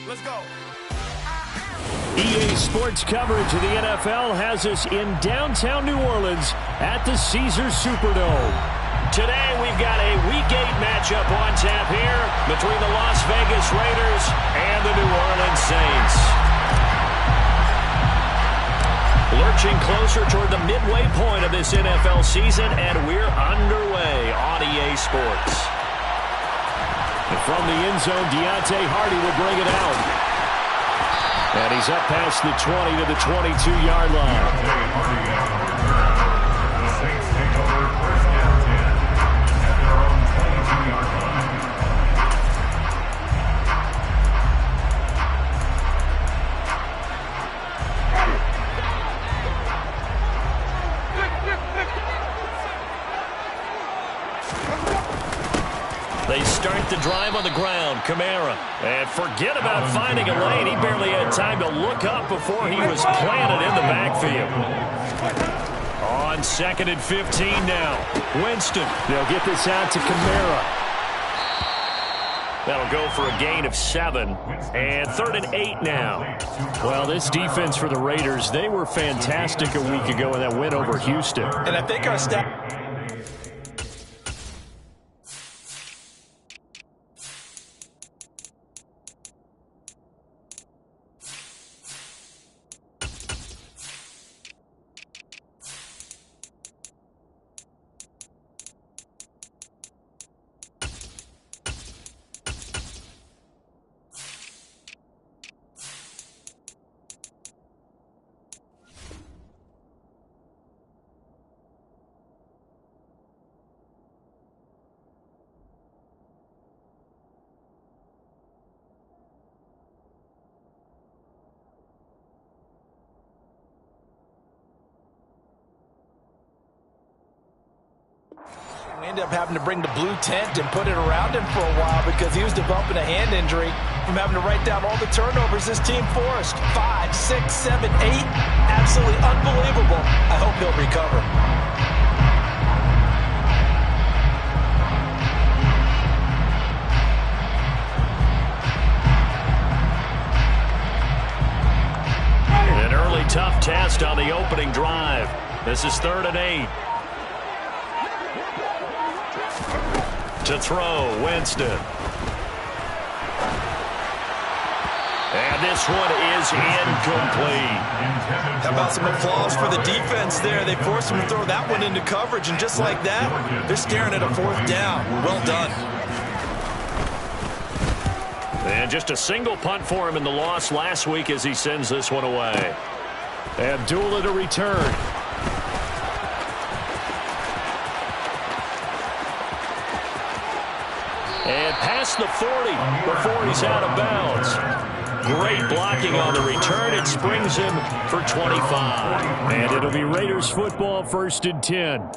Let's go. EA Sports coverage of the NFL has us in downtown New Orleans at the Caesars Superdome. Today we've got a Week 8 matchup on tap here between the Las Vegas Raiders and the New Orleans Saints. Lurching closer toward the midway point of this NFL season, and we're underway on EA Sports. And from the end zone, Deontay Hardy will bring it out. And he's up past the 20 to the 22-yard line. The Saints take over first and 10 at their own 22-yard line. They start the drive on the ground. Kamara. And forget about finding a lane. He barely had time to look up before he was planted in the backfield. On 2nd and 15 now. Winston. They'll get this out to Kamara. That'll go for a gain of 7. And 3rd and 8 now. Well, this defense for the Raiders, they were fantastic a week ago in that win over Houston. And I think our staff... We ended up having to bring the blue tent and put it around him for a while because he was developing a hand injury from having to write down all the turnovers this team forced. 5, 6, 7, 8. Absolutely unbelievable. I hope he'll recover. An early tough test on the opening drive. This is 3rd and 8. To throw, Winston. And this one is incomplete. How about some applause for the defense there? They forced him to throw that one into coverage, and just like that, they're staring at a 4th down. Well done. And just a single punt for him in the loss last week as he sends this one away. Abdullah to return. And past the 40 before he's out of bounds. Great blocking on the return. It springs him for 25. And it'll be Raiders football, 1st and 10.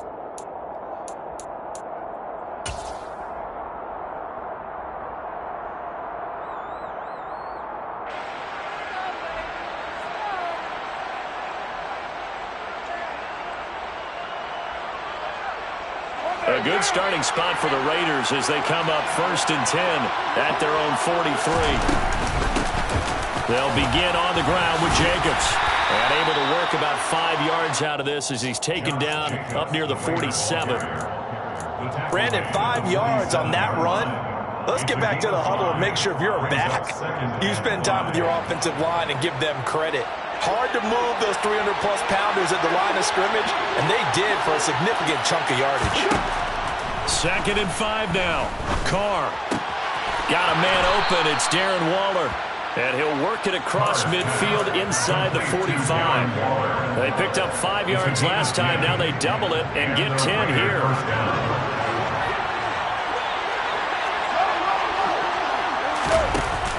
A good starting spot for the Raiders as they come up 1st and 10 at their own 43. They'll begin on the ground with Jacobs. And able to work about 5 yards out of this as he's taken down up near the 47. Brandon, 5 yards on that run. Let's get back to the huddle and make sure if you're a back, you spend time with your offensive line and give them credit. Hard to move those 300-plus pounders at the line of scrimmage, and they did for a significant chunk of yardage. 2nd and 5 now. Carr. Got a man open. It's Darren Waller. And he'll work it across midfield inside the 45. They picked up 5 yards last time. Now they double it and get 10 here.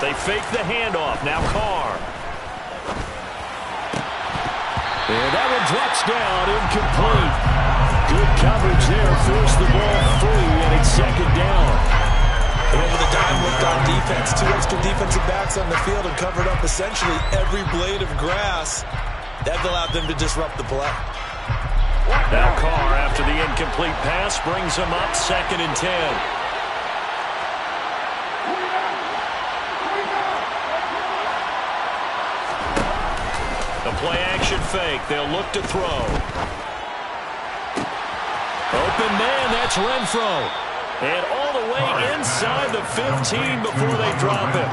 They fake the handoff. Now Carr. And that one drops down, incomplete. Good coverage there, forced the ball free, and it's 2nd down. Over the dime looked on defense, 2 extra defensive backs on the field and covered up essentially every blade of grass. That allowed them to disrupt the play. Now Carr, after the incomplete pass, brings him up 2nd and 10. play action fake. They'll look to throw. Open man, that's Renfro. And all the way inside the 15 before they drop him.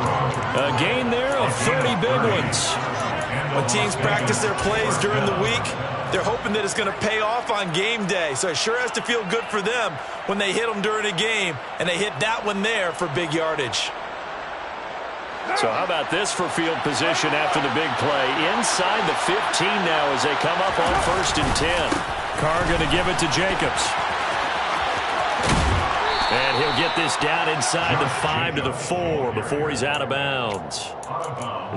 A gain there of 30 big ones. When teams practice their plays during the week, they're hoping that it's going to pay off on game day. So it sure has to feel good for them when they hit them during a game, and they hit that one there for big yardage. So how about this for field position after the big play? Inside the 15 now as they come up on 1st and 10. Carr going to give it to Jacobs. And he'll get this down inside the 5 to the 4 before he's out of bounds.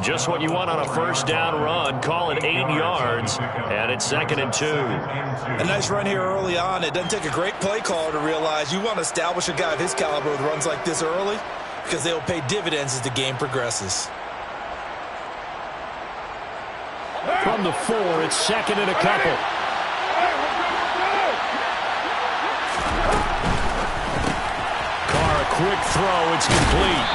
Just what you want on a first down run. Call it 8 yards, and it's 2nd and 2. A nice run here early on. It doesn't take a great play caller to realize you want to establish a guy of his caliber with runs like this early, because they'll pay dividends as the game progresses. From the 4, it's 2nd and a couple. Quick throw, it's complete.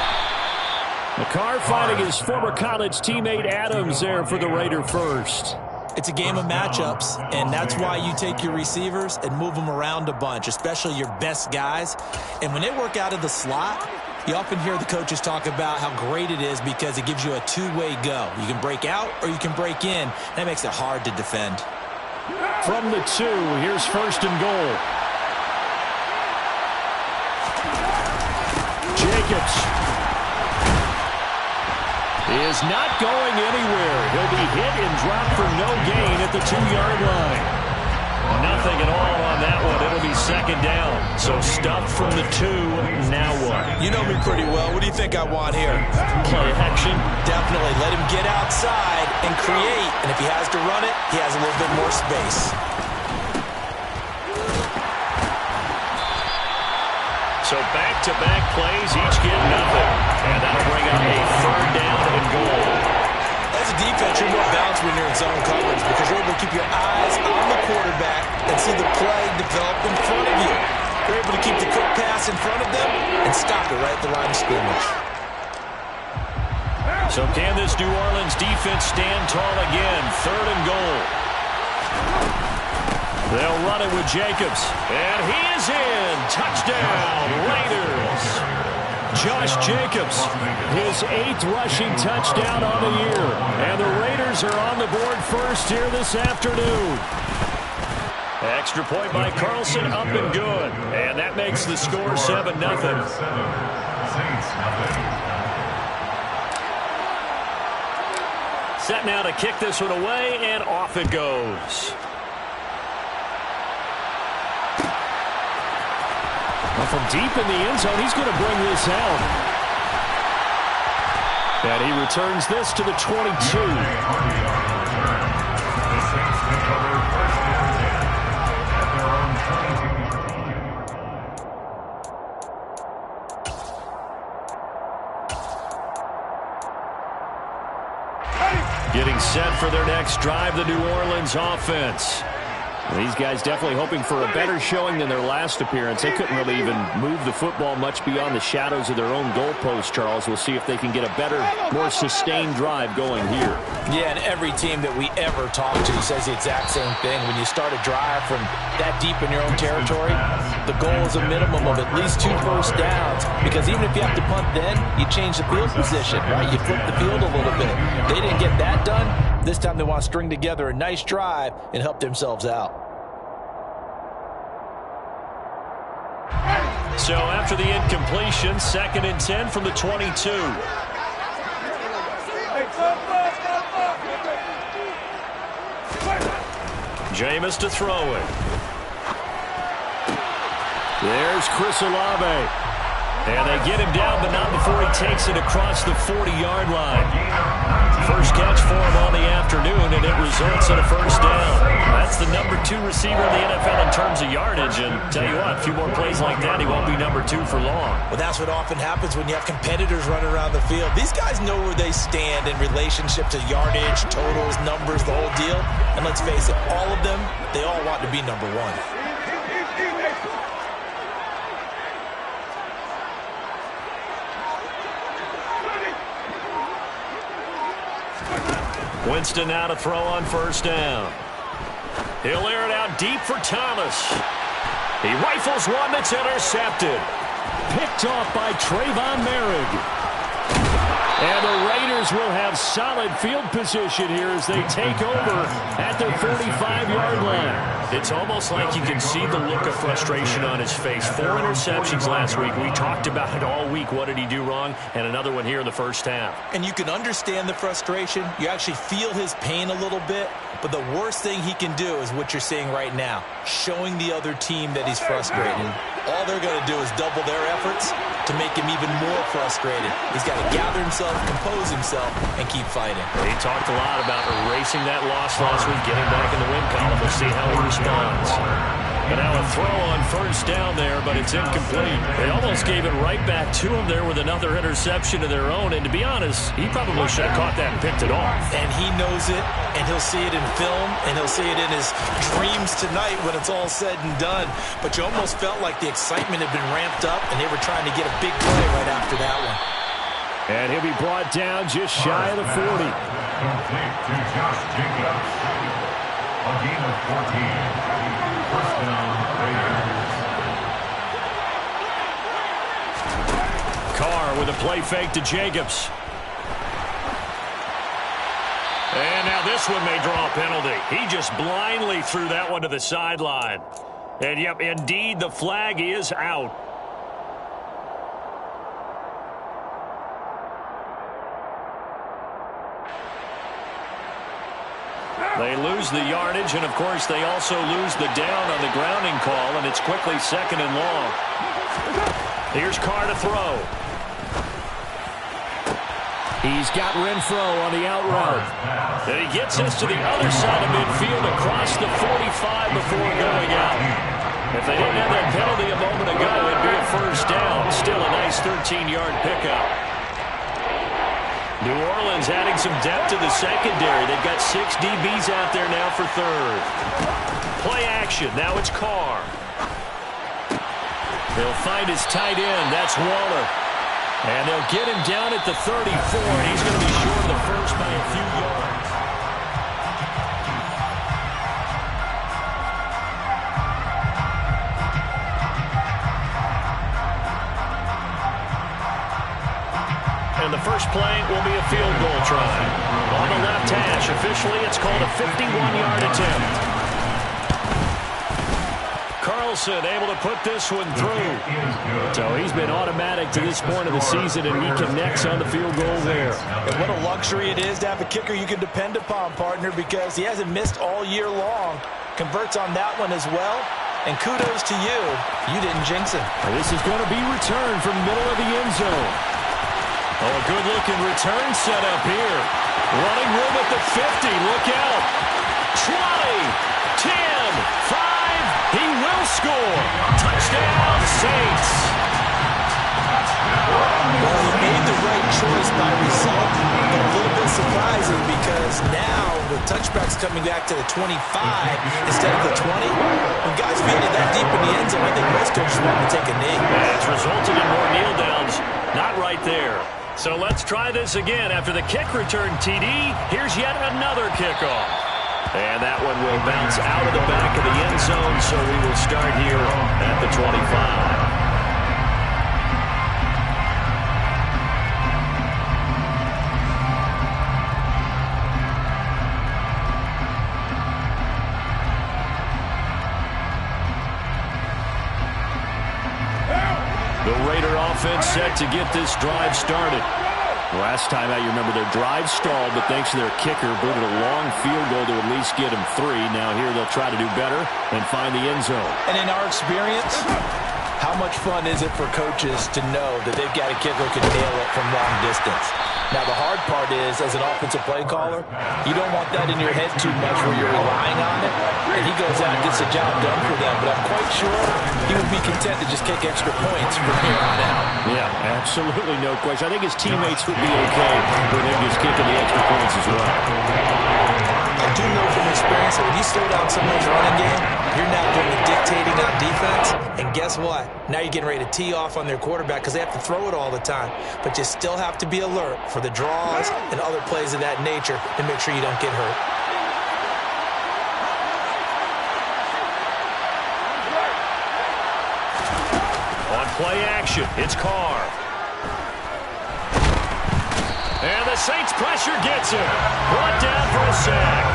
McCarr finding his former college teammate Adams there for the Raider first. It's a game of matchups, and that's why you take your receivers and move them around a bunch, especially your best guys. And when they work out of the slot, you often hear the coaches talk about how great it is because it gives you a two-way go. You can break out or you can break in. That makes it hard to defend. From the 2, here's 1st and goal. Jacobs is not going anywhere. He'll be hit and dropped for no gain at the 2-yard line. Nothing at all on that one. It'll be 2nd down. So stuffed from the 2. Now what? You know me pretty well. What do you think I want here? Play action. Definitely. Let him get outside and create. And if he has to run it, he has a little bit more space. So back-to-back plays, each get nothing. And that'll bring up a 3rd down and goal. As a defense, you're more balanced when you're in zone coverage because you're able to keep your eyes on the quarterback and see the play develop in front of you. You're able to keep the quick pass in front of them and stop it right at the line of scrimmage. So can this New Orleans defense stand tall again? 3rd and goal. They'll run it with Jacobs. And he is in. Touchdown, Raiders. Josh Jacobs, his 8th rushing touchdown on the year. And the Raiders are on the board first here this afternoon. Extra point by Carlson, up and good. And that makes the score 7-0. Set now to kick this one away, and off it goes. From deep in the end zone, he's going to bring this out. And he returns this to the 22. Getting set for their next drive, the New Orleans offense. These guys definitely hoping for a better showing than their last appearance. They couldn't really even move the football much beyond the shadows of their own goalpost, Charles. We'll see if they can get a better, more sustained drive going here. Yeah, and every team that we ever talk to says the exact same thing. When you start a drive from that deep in your own territory, the goal is a minimum of at least 2 first downs. Because even if you have to punt then, you change the field position, right? You flip the field a little bit. They didn't get that done. This time they want to string together a nice drive and help themselves out. So after the incompletion, 2nd and 10 from the 22. Jameis to throw it. There's Chris Olave. And they get him down, but not before he takes it across the 40-yard line. First catch for him on the afternoon, and it results in a first down. That's the number 2 receiver in the NFL in terms of yardage. And tell you what, a few more plays like that, he won't be number 2 for long. Well, that's what often happens when you have competitors running around the field. These guys know where they stand in relationship to yardage, totals, numbers, the whole deal. And let's face it, all of them, they all want to be number 1. Winston now to throw on first down. He'll air it out deep for Thomas. He rifles one that's intercepted. Picked off by Trayvon Merrick. And the Raiders will have solid field position here as they take over at their 45-yard line. It's almost like you can see the look of frustration on his face. 4 interceptions last week. We talked about it all week. What did he do wrong? And another one here in the first half. And you can understand the frustration. You actually feel his pain a little bit. But the worst thing he can do is what you're seeing right now, showing the other team that he's frustrated. All they're going to do is double their efforts to make him even more frustrated. He's got to gather himself, compose himself, and keep fighting. He talked a lot about erasing that loss last week, getting back in the win column. We'll see how he responds. But now a throw on first down there, but it's incomplete. They almost gave it right back to him there with another interception of their own. And to be honest, he probably should have caught that and picked it off. And he knows it, and he'll see it in film, and he'll see it in his dreams tonight when it's all said and done. But you almost felt like the excitement had been ramped up, and they were trying to get a big play right after that one. And he'll be brought down just shy of the 40. Complete to Josh Jacobs. A gain of 14. First down, Raiders. Carr with a play fake to Jacobs. And now this one may draw a penalty. He just blindly threw that one to the sideline. And yep, indeed, the flag is out. They lose the yardage, and of course they also lose the down on the grounding call, and it's quickly second and long. Here's Carr to throw. He's got Renfro on the out route. And he gets us to the other side of midfield across the 45 before going out. If they didn't have that penalty a moment ago, it'd be a first down. Still a nice 13-yard pickup. New Orleans adding some depth to the secondary. They've got 6 DBs out there now for third. Play action. Now it's Carr. They'll find his tight end. That's Waller. And they'll get him down at the 34, and he's going to be short of the first by a few yards. And the first play will be a field goal try. On the left hash, officially it's called a 51-yard attempt. Carlson able to put this one through. So he's been automatic to this point of the season, and he connects on the field goal there. And what a luxury it is to have a kicker you can depend upon, partner, because he hasn't missed all year long. Converts on that one as well. And kudos to you. You didn't jinx him. This is going to be returned from the middle of the end zone. Oh, a good-looking return set up here. Running room at the 50. Look out. 20, 10, 5. He will score. Touchdown, Saints. Well, he made the right choice by result, but a little bit surprising because now the touchback's coming back to the 25 instead of the 20. When guys feel it that deep in the end zone, I think most coaches want to take a knee. It's resulted in more kneel downs. Not right there. So let's try this again. After the kick return TD, here's yet another kickoff. And that one will bounce out of the back of the end zone, so we will start here at the 25. The Raider offense set to get this drive started. Last time out, you remember their drive stalled, but thanks to their kicker, booted a long field goal to at least get them 3. Now here they'll try to do better and find the end zone. And in our experience, how much fun is it for coaches to know that they've got a kicker who can nail it from long distance? Now, the hard part is, as an offensive play caller, you don't want that in your head too much where you're relying on it, and he goes out and gets the job done for them. But I'm quite sure he would be content to just kick extra points from here on out. Yeah, absolutely no question. I think his teammates would be okay with him just kicking the extra points as well. I I do know from experience that when you slow down someone's running game, you're now doing the dictating on defense. And guess what? Now you're getting ready to tee off on their quarterback because they have to throw it all the time. But you still have to be alert for the draws and other plays of that nature and make sure you don't get hurt. On play action, it's Carr. And the Saints pressure gets him. Brought down for a sack.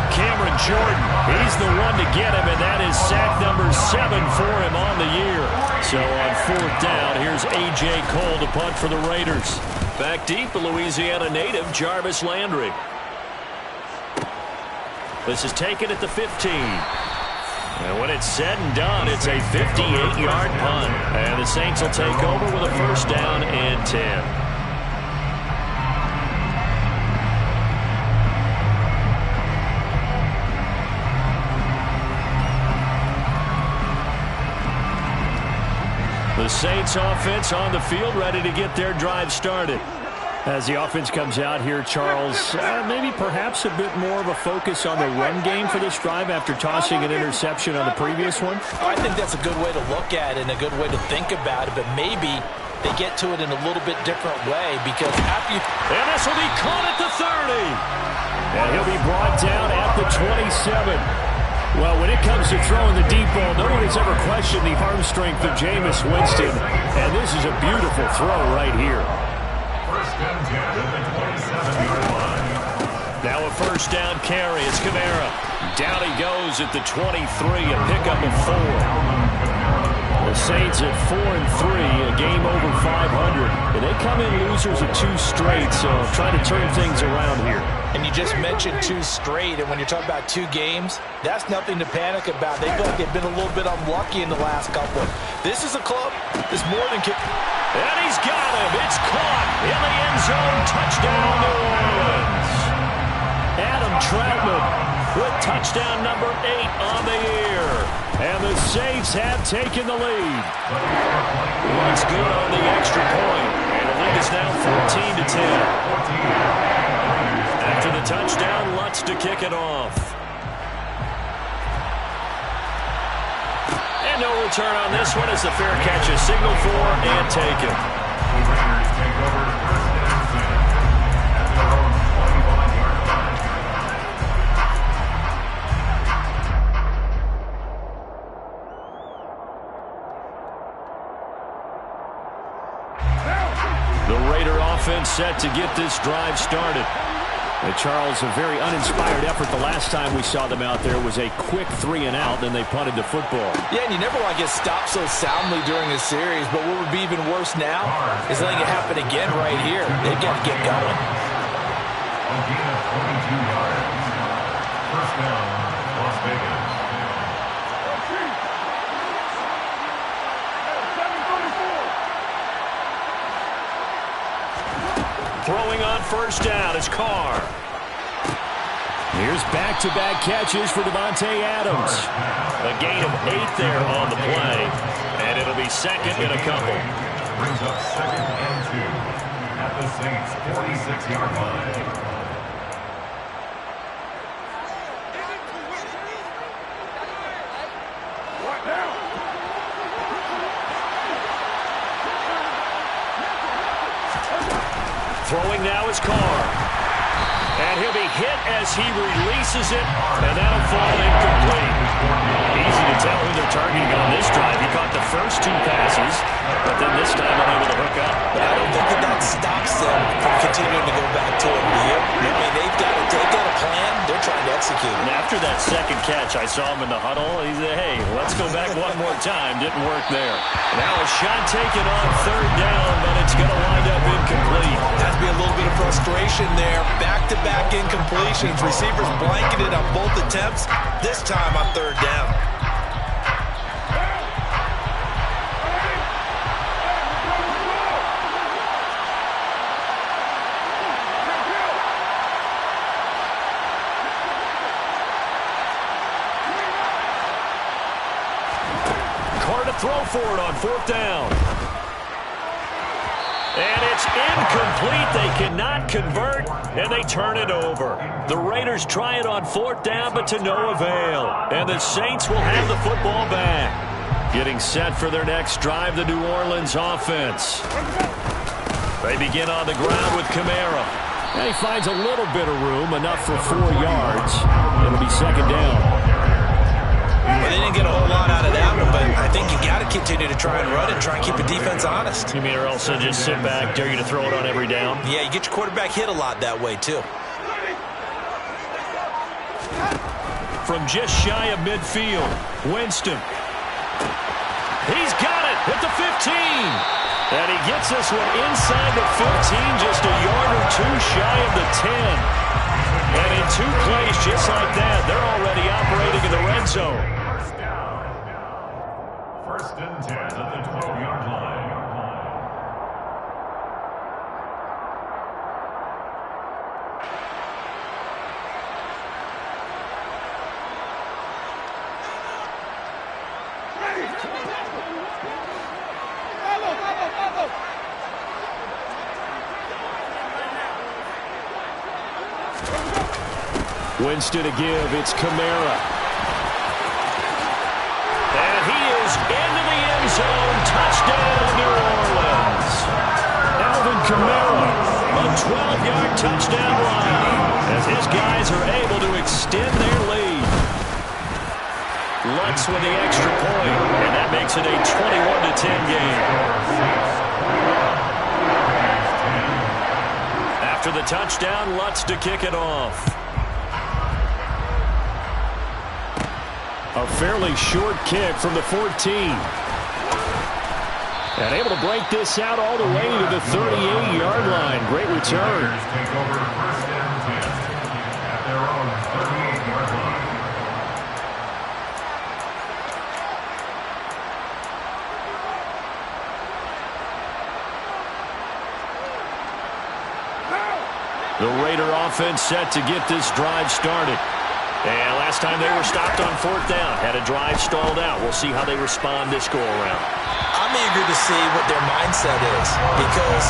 Cameron Jordan, he's the one to get him, and that is sack number 7 for him on the year. So on 4th down, here's A.J. Cole to punt for the Raiders. Back deep, the Louisiana native, Jarvis Landry. This is taken at the 15. And when it's said and done, it's a 58-yard punt. And the Saints will take over with a 1st down and 10. The Saints offense on the field, ready to get their drive started. As the offense comes out here, Charles, maybe perhaps a bit more of a focus on the run game for this drive after tossing an interception on the previous one? I think that's a good way to look at it and a good way to think about it, but maybe they get to it in a little bit different way because after you... And this will be caught at the 30. And he'll be brought down at the 27. Well, when it comes to throwing the deep ball, no one has ever questioned the arm strength of Jameis Winston. And this is a beautiful throw right here. Now a 1st down carry. It's Kamara. Down he goes at the 23, a pickup of 4. The Saints at 4-3, a game over 500. And they come in losers of 2 straight, so trying to turn things around here. And you just mentioned 2 straight, and when you're talking about 2 games, that's nothing to panic about. They feel like they've been a little bit unlucky in the last couple. This is a club that's more than... And he's got him. It's caught in the end zone. Touchdown, New Orleans. Adam Troutman with touchdown number 8 on the year. And the Saints have taken the lead. Looks good on the extra point. And the lead is now 14-10. After the touchdown, Lutz to kick it off. And no return on this one as the fair catch is signaled for and taken. The Raiders take over 1st and 10 at their own 25-yard line. The Raider offense set to get this drive started. Charles, a very uninspired effort the last time we saw them out there was a quick 3-and-out, then they punted the football. Yeah, and you never want to get stopped so soundly during a series, but what would be even worse now is letting it happen again right here. They've got to get going. A gain of 22 yards. 1st down, Las Vegas. Throwing on 1st down is Carr. Here's back-to-back catches for Devontae Adams. A gain of 8 there on the play, and it'll be 2nd and a couple. Brings up 2nd and 2 at the Saints' 46-yard line. Throwing now is Carr. And he'll be hit as he releases it, and that'll fall incomplete. Easy to tell who they're targeting on this drive. He caught the first 2 passes, but then this time unable to hook up. But I don't think that stops them from continuing to go back to it. I mean, they've got a plan. They're trying to execute it. And after that second catch, I saw him in the huddle. He said, hey, let's go back one more time. Didn't work there. Now a shot taken on 3rd down, but it's going to wind up incomplete. Has to be a little bit of frustration there. Back-to-back incompletions. Receivers blanketed on both attempts. This time on 3rd down. Carr to throw for it on 4th down. And it's Incomplete. They cannot convert, and they turn it over. The Raiders try it on 4th down, but to no avail. And the Saints will have the football back. Getting set for their next drive, the New Orleans offense. They begin on the ground with Kamara. And he finds a little bit of room, enough for 4 yards. It'll be 2nd down. Well, they didn't get a whole lot out of that one, but I think you got to continue to try and run it, try and keep the defense honest. You mean or else they'll just sit back, dare you to throw it on every down? Yeah, you get your quarterback hit a lot that way, too. From just shy of midfield, Winston. He's got it at the 15. And he gets this one inside the 15, just a yard or 2 shy of the 10. And in 2 plays just like that, they're already operating in the red zone. First and 10 at the 12-yard line. Winston to give. It's Kamara. And he is into the end zone. Touchdown, New Orleans. Alvin Kamara, a 12-yard touchdown run as his guys are able to extend their lead. Lutz with the extra point, and that makes it a 21-10 game. After the touchdown, Lutz to kick it off. A fairly short kick from the 14. And able to break this out all the way to the 38-yard line. Great return. Take over 1st and 10 at their own 38-yard line. The Raider offense set to get this drive started. And last time they were stopped on 4th down, had a drive stalled out. We'll see how they respond this go-around. I'm eager to see what their mindset is, because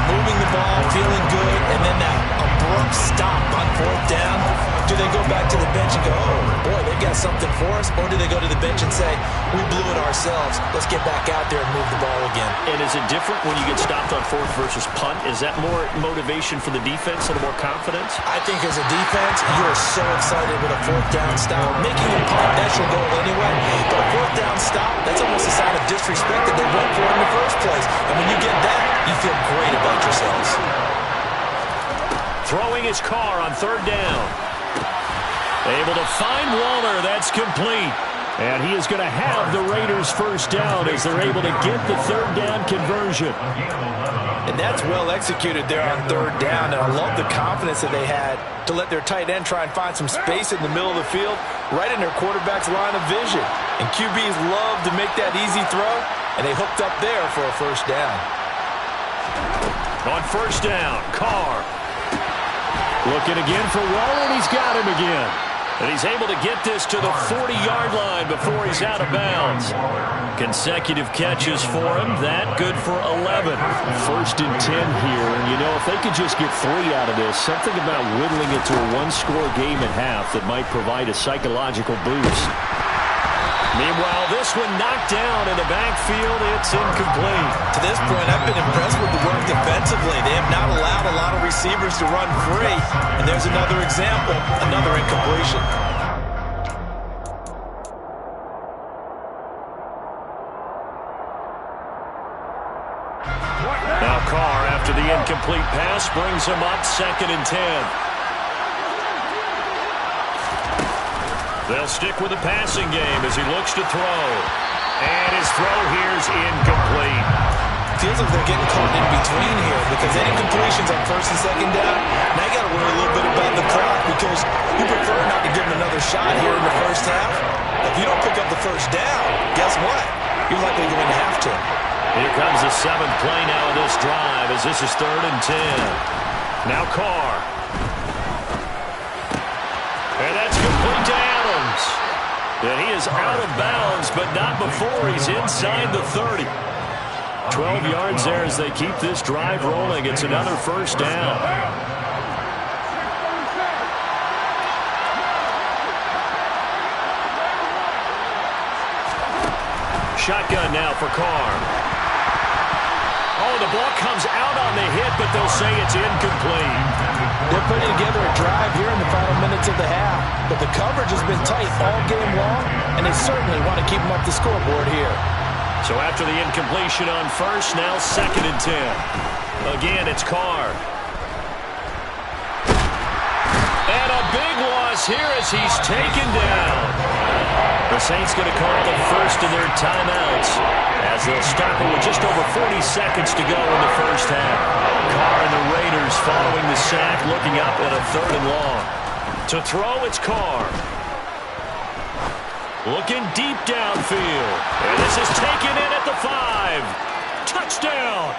moving the ball, feeling good, and then that abrupt stop on 4th down, do they go back to the bench and go, oh, boy, they got something for us? Or do they go to the bench and say, we blew it ourselves, let's get back out there and move the ball again? And is it different when you get stopped on 4th versus punt? Is that more motivation for the defense, a little more confidence? I think as a defense, you are so excited with a 4th down stop. Making a punt, that's your goal anyway. But a 4th down stop, that's almost a sign of disrespect that they went for in the first place. And when you get that, you feel great about yourselves. Throwing his car on 3rd down. Able to find Waller. That's complete. And he is going to have the Raiders' first down as they're able to get the 3rd down conversion. And that's well executed there on 3rd down. And I love the confidence that they had to let their tight end try and find some space in the middle of the field, right in their quarterback's line of vision. And QBs love to make that easy throw, and they hooked up there for a first down. On 1st down, Carr. Looking again for Waller, and he's got him again. And he's able to get this to the 40-yard line before he's out of bounds. Consecutive catches for him. That good for 11. 1st and 10 here. And, you know, if they could just get 3 out of this, something about whittling it to a 1-score game at half that might provide a psychological boost. Meanwhile, this one knocked down in the backfield. It's incomplete. To this point, I've been impressed with the work defensively. They have not allowed a lot of receivers to run free. And there's another example, another incompletion. Now Carr, after the incomplete pass, brings him up 2nd and 10. They'll stick with the passing game as he looks to throw. And his throw here's incomplete. Feels like they're getting caught in between here, because any completions on 1st and 2nd down, now you got to worry a little bit about the clock, because you prefer not to give them another shot here in the first half. If you don't pick up the first down, guess what? You're likely going to have to. Here comes the 7th play now of this drive as this is 3rd and 10. Now Carr. And that's complete to Adams. And he is out of bounds, but not before he's inside the 30. 12 yards there as they keep this drive rolling. It's another first down. Shotgun now for Carr. Oh, the ball comes out on the hit, but they'll say it's incomplete. They're putting together a drive here in the final minutes of the half, but the coverage has been tight all game long, and they certainly want to keep them up the scoreboard here. So after the incompletion on first, now 2nd and 10. Again, it's Carr. And a big loss here as he's taken down. The Saints going to call the first of their timeouts as they'll stop it with just over 40 seconds to go in the first half. Carr and the Raiders following the sack, looking up at a 3rd and long. To throw, it's Carr. Looking deep downfield. And this is taken in at the 5. Touchdown.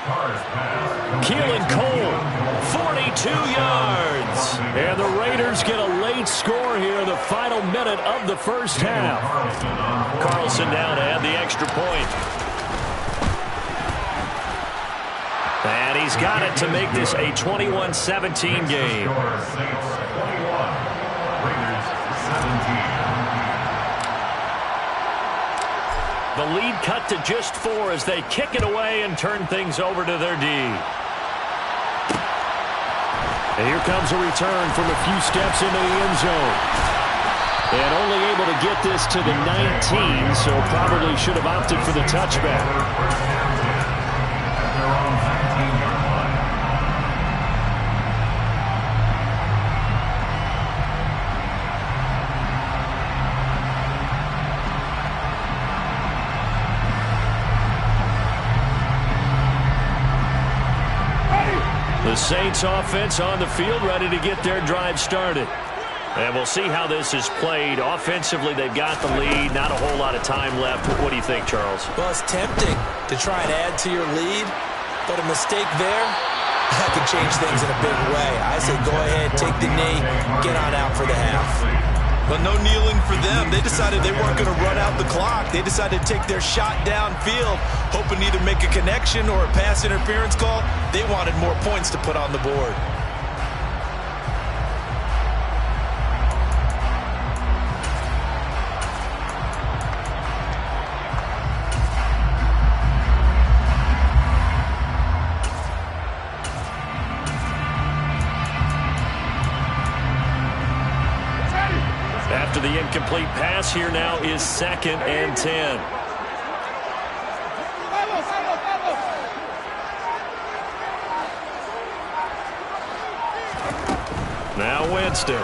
Keelan Cole, 42 yards. And the Raiders get a late score here in the final minute of the first half. Carlson now to add the extra point. And he's got it to make this a 21-17 game. The lead cut to just 4 as they kick it away and turn things over to their D. And here comes a return from a few steps into the end zone. And only able to get this to the 19, so probably should have opted for the touchback. The Saints offense on the field, ready to get their drive started. And we'll see how this is played. Offensively, they've got the lead. Not a whole lot of time left. What do you think, Charles? Well, it's tempting to try and add to your lead, but a mistake there, that could change things in a big way. I say go ahead, take the knee, get on out for the half. But no kneeling for them. They decided they weren't going to run out the clock. They decided to take their shot downfield, hoping either make a connection or a pass interference call. They wanted more points to put on the board. After the incomplete pass, here now is 2nd and 10. Now Winston.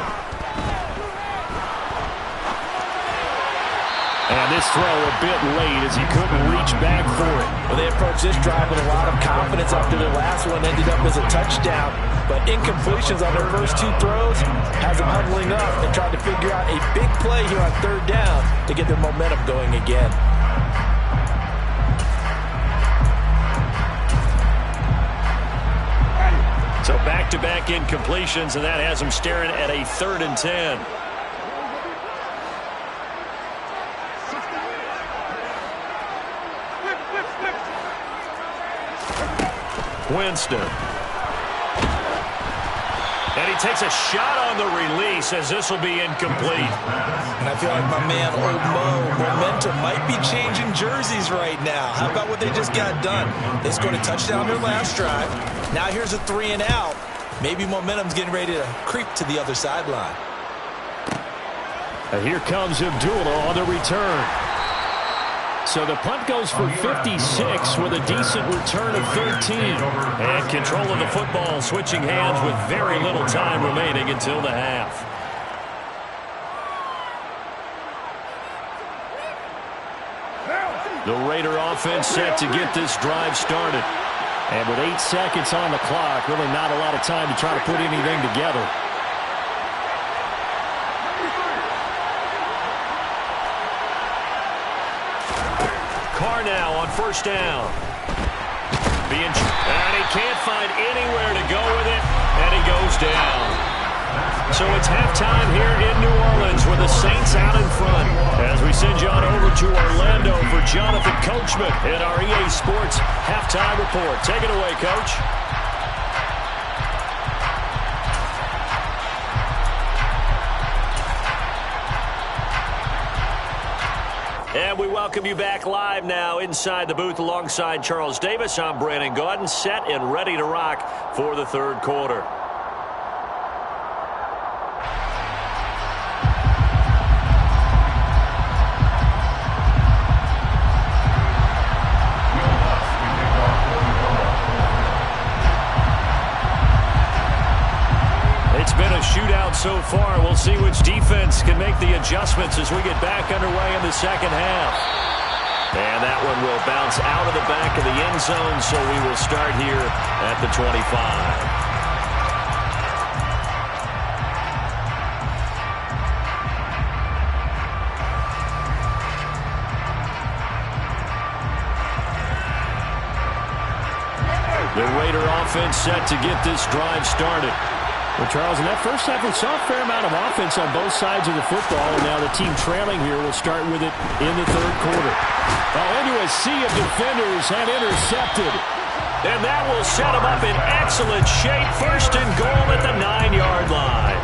And this throw a bit late as he couldn't reach back for it. Well, they approached this drive with a lot of confidence after their last one ended up as a touchdown. But incompletions on their first 2 throws has them huddling up and trying to figure out a big play here on 3rd down to get their momentum going again. So back-to-back incompletions, and that has them staring at a 3rd and 10. Winston. And he takes a shot on the release as this will be incomplete. And I feel like my man, Old Mo, momentum might be changing jerseys right now. How about what they just got done? They scored a touchdown their last drive. Now here's a 3 and out. Maybe momentum's getting ready to creep to the other sideline. And here comes Abdullah on the return. So the punt goes for 56 with a decent return of 13. And control of the football, switching hands with very little time remaining until the half. The Raider offense set to get this drive started. And with 8 seconds on the clock, really not a lot of time to try to put anything together. Carr now on 1st down. And he can't find anywhere to go with it, and he goes down. So it's halftime here in New Orleans with the Saints out in front. As we send you on over to Orlando for Jonathan Coachman in our EA Sports Halftime Report. Take it away, Coach. And we welcome you back live now inside the booth alongside Charles Davis. I'm Brandon Gaudin, set and ready to rock for the third quarter. It's been a shootout so far. We'll see which defense can make the adjustments as we get back underway in the second half. And that one will bounce out of the back of the end zone, so we will start here at the 25. The Raider offense set to get this drive started. Well, Charles, in that first half, we saw a fair amount of offense on both sides of the football, and now the team trailing here will start with it in the third quarter. Well, into a sea of defenders and intercepted. And that will set him up in excellent shape. First and goal at the 9-yard line.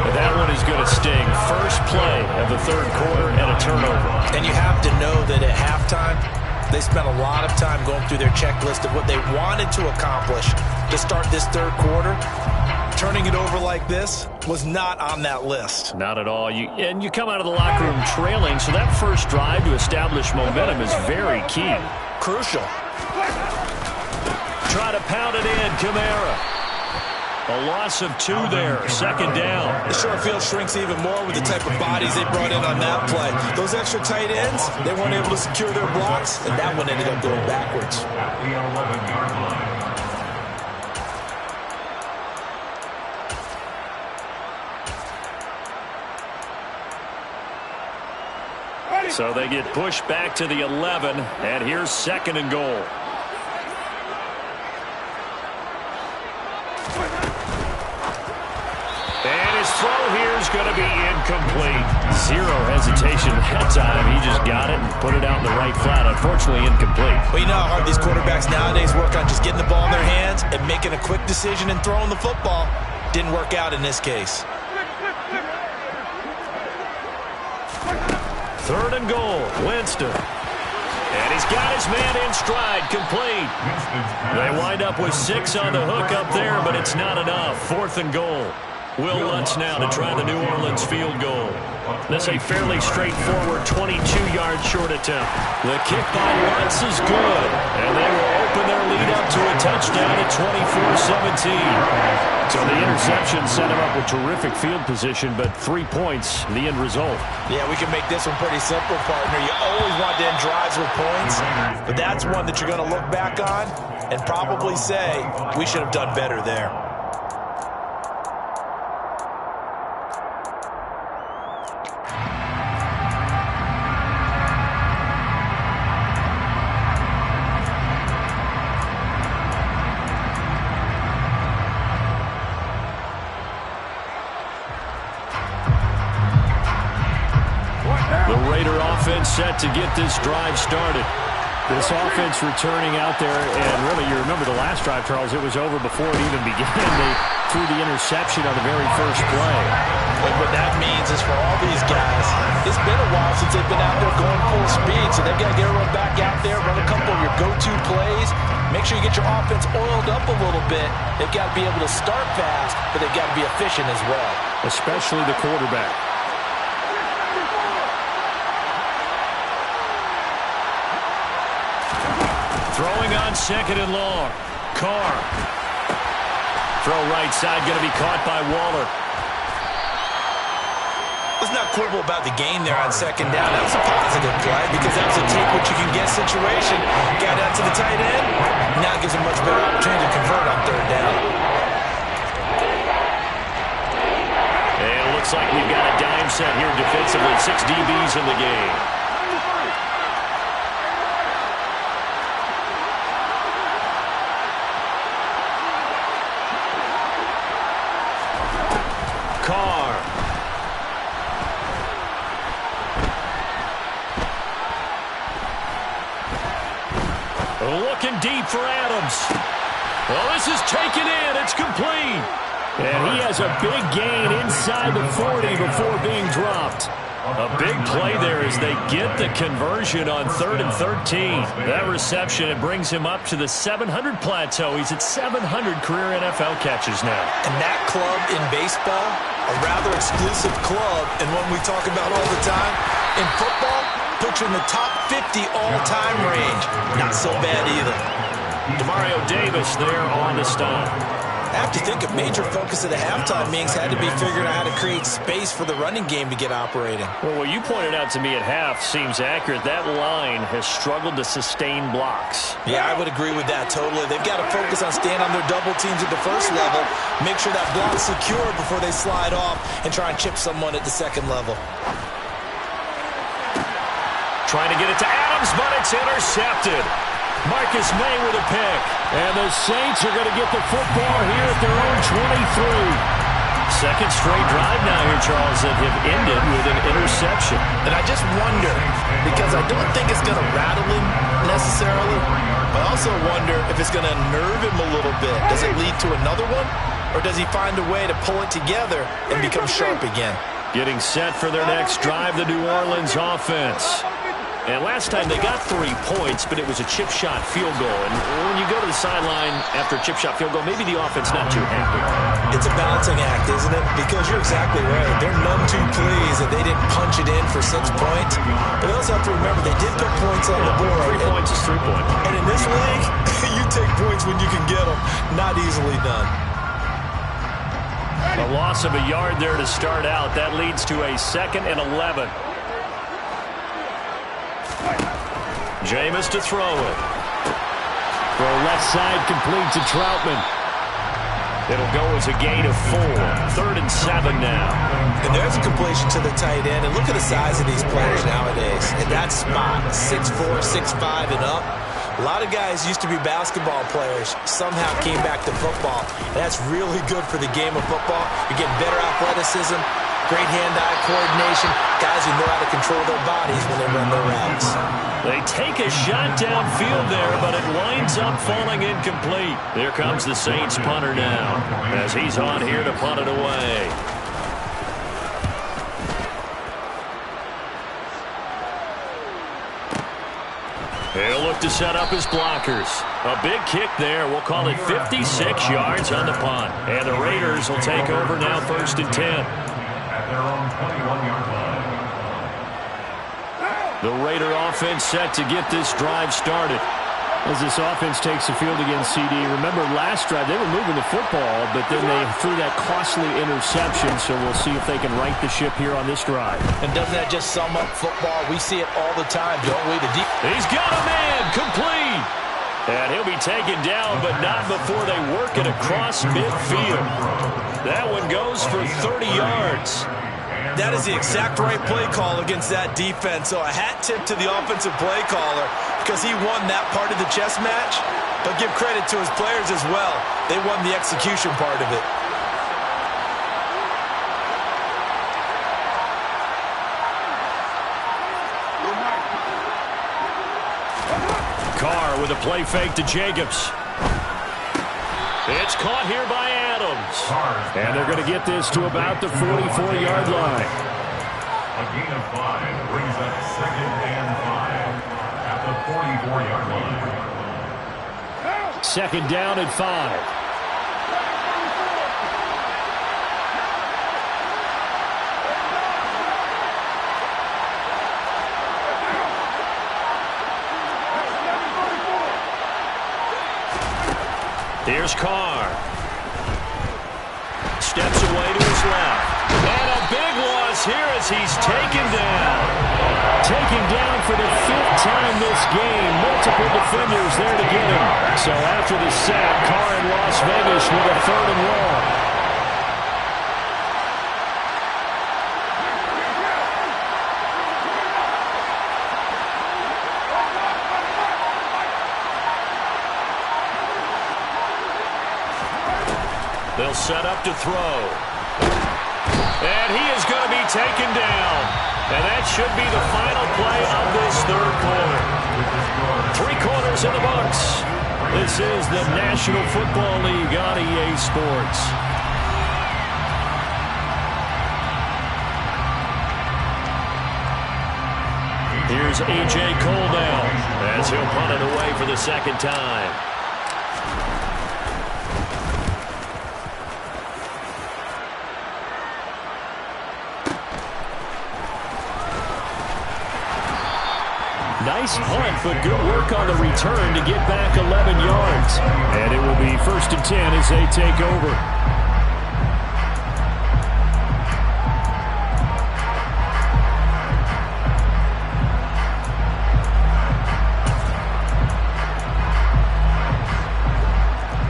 But that one is going to sting. First play of the third quarter and a turnover. And you have to know that at halftime, they spent a lot of time going through their checklist of what they wanted to accomplish to start this third quarter. Turning it over like this was not on that list. Not at all. And you come out of the locker room trailing, so that first drive to establish momentum is very key. Crucial. Try to pound it in, Kamara. A loss of 2 there, second down. The short field shrinks even more with the type of bodies they brought in on that play. Those extra tight ends, they weren't able to secure their blocks, and that one ended up going backwards. At the 11-yard line. So they get pushed back to the 11, and here's second and goal. And his throw here is going to be incomplete. Zero hesitation that time. He just got it and put it out in the right flat. Unfortunately, incomplete. Well, you know how hard these quarterbacks nowadays work on just getting the ball in their hands and making a quick decision and throwing the football. Didn't work out in this case. Third and goal, Winston. And he's got his man in stride, complete. They wind up with 6 on the hook up there, but it's not enough. Fourth and goal. Will Lutz now to try the New Orleans field goal. That's a fairly straightforward 22-yard short attempt. The kick by Lutz is good, and they will open their lead up to a touchdown at 24-17. So the interception set him up with terrific field position, but 3 points, the end result. Yeah, we can make this one pretty simple, partner. You always want to end drives with points, but that's one that you're going to look back on and probably say, we should have done better there. Set to get this drive started. This offense returning out there, and really, you remember the last drive, Charles, it was over before it even began. They threw the interception on the very first play. And what that means is for all these guys, it's been a while since they've been out there going full speed, so they've got to get everyone back out there, run a couple of your go-to plays, make sure you get your offense oiled up a little bit. They've got to be able to start fast, but they've got to be efficient as well. Especially the quarterback. Throwing on second and long. Carr. Throw right side, going to be caught by Waller. Let's not quibble about the gain there on second down. That was a positive play because that was a take-what-you-can-get situation. Got out to the tight end. Now it gives him much better opportunity to convert on third down. And it looks like we've got a dime set here defensively. 6 DBs in the game. Carr. Looking deep for Adams. Well, this is taken in. It's complete. And he has a big gain inside the 40 before being dropped. A big play there as they get the conversion on 3rd and 13. That reception, it brings him up to the 700 plateau. He's at 700 career NFL catches now. And that club in baseball, a rather exclusive club, and one we talk about all the time. In football, puts you in the top 50 all-time range. Not so bad either. Demario Davis there on the stop. I have to think a major focus of the halftime meetings had to be figuring out how to create space for the running game to get operating. Well, what you pointed out to me at half seems accurate. That line has struggled to sustain blocks. Yeah, I would agree with that totally. They've got to focus on staying on their double teams at the first level, make sure that block's secure before they slide off and try and chip someone at the second level. Trying to get it to Adams, but it's intercepted. Marcus May with a pick. And the Saints are going to get the football here at their own 23. Second straight drive now here, Charles, that have ended with an interception. And I just wonder, because I don't think it's going to rattle him necessarily, but I also wonder if it's going to nerve him a little bit. Does it lead to another one? Or does he find a way to pull it together and become sharp again? Getting set for their next drive, the New Orleans offense. And last time they got 3 points, but it was a chip shot field goal. And when you go to the sideline after a chip shot field goal, maybe the offense not too happy. It's a balancing act, isn't it? Because you're exactly right. They're none too pleased that they didn't punch it in for 6 points. But they also have to remember they did put points on the board. 3 points is 3 points. And in this league, you take points when you can get them. Not easily done. A loss of a yard there to start out. That leads to a 2nd and 11. Jameis to throw it. Throw left side complete to Troutman. It'll go as a gain of 4. 3rd and 7 now. And there's a completion to the tight end. And look at the size of these players nowadays. In that spot, 6'4", 6'5", and up. A lot of guys used to be basketball players, somehow came back to football. And that's really good for the game of football. You're getting better athleticism, great hand-eye coordination, guys who know how to control their bodies when they run their routes. They take a shot downfield there, but it winds up falling incomplete. Here comes the Saints punter now, as he's on here to punt it away. He'll look to set up his blockers. A big kick there. We'll call it 56 yards on the punt. And the Raiders will take over now, 1st and 10. At their own 21-yard line. The Raider offense set to get this drive started. As this offense takes the field against CD, remember last drive they were moving the football, but then they threw that costly interception, so we'll see if they can right the ship here on this drive. And doesn't that just sum up football? We see it all the time, don't we? He's got a man, complete. And he'll be taken down, but not before they work it across midfield. That one goes for 30 yards. That is the exact right play call against that defense. So a hat tip to the offensive play caller because he won that part of the chess match. But give credit to his players as well. They won the execution part of it. Carr with a play fake to Jacobs. It's caught here by Adams. And they're going to get this to about the 44-yard line. A gain of 5 brings up 2nd and 5 at the 44-yard line. 2nd down and 5. Here's Carr. Steps away to his left. And a big loss here as he's taken down. Taken down for the 5th time this game. Multiple defenders there to get him. So after the sack, Carr in Las Vegas with a 3rd and long. They'll set up to throw. And he is going to be taken down. And that should be the final play of this third quarter. 3 quarters in the books. This is the National Football League on EA Sports. Here's A.J. Cole now as he'll punt it away for the second time. Nice punt, but good work on the return to get back 11 yards. And it will be 1st and 10 as they take over.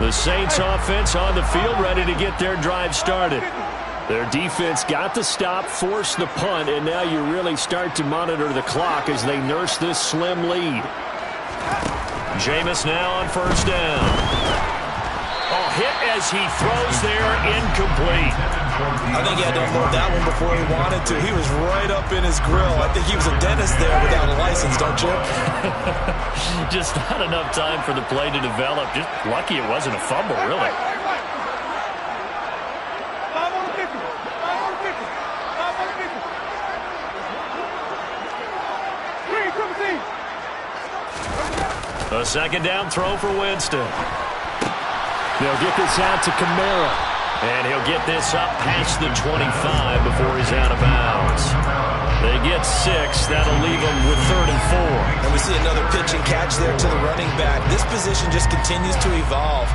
The Saints offense on the field ready to get their drive started. Their defense got the stop, forced the punt, and now you really start to monitor the clock as they nurse this slim lead. Jameis now on 1st down. Oh, hit as he throws there, incomplete. I think he had to unload that one before he wanted to. He was right up in his grill. I think he was a dentist there without a license, don't you? Just not enough time for the play to develop. Just lucky it wasn't a fumble, really. A 2nd down throw for Winston. They'll get this out to Kamara. And he'll get this up past the 25 before he's out of bounds. They get 6. That'll leave them with 3rd and 4. And we see another pitch and catch there to the running back. This position just continues to evolve.